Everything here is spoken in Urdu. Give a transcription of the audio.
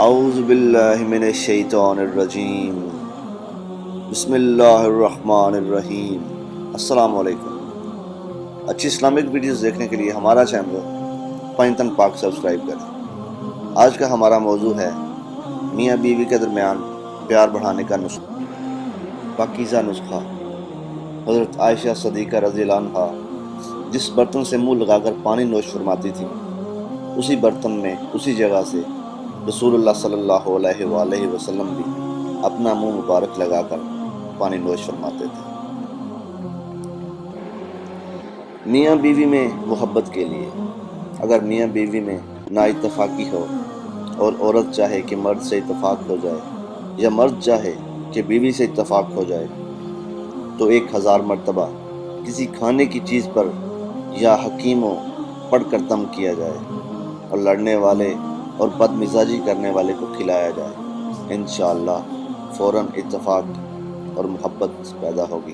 اعوذ باللہ من الشیطان الرجیم، بسم اللہ الرحمن الرحیم۔ السلام علیکم۔ اچھی اسلامک ویڈیوز دیکھنے کے لیے ہمارا چینل پنجتن پاک سبسکرائب کریں۔ آج کا ہمارا موضوع ہے میاں بیوی کے درمیان پیار بڑھانے کا نسخہ، پاکیزہ نسخہ۔ حضرت عائشہ صدیقہ رضی اللہ عنہا جس برتن سے منہ لگا کر پانی نوش فرماتی تھی، اسی برتن میں اسی جگہ سے رسول اللہ صلی اللہ علیہ وآلہ وسلم بھی اپنا منہ مبارک لگا کر پانی نوش فرماتے تھے۔ میاں بیوی میں محبت کے لیے اگر میاں بیوی میں نا اتفاقی ہو اور عورت چاہے کہ مرد سے اتفاق ہو جائے یا مرد چاہے کہ بیوی سے اتفاق ہو جائے، تو 1000 مرتبہ کسی کھانے کی چیز پر یا حکیموں پڑھ کر دم کیا جائے اور لڑنے والے اور بد مزاجی کرنے والے کو کھلایا جائے، انشاءاللہ فوراً اتفاق اور محبت پیدا ہوگی۔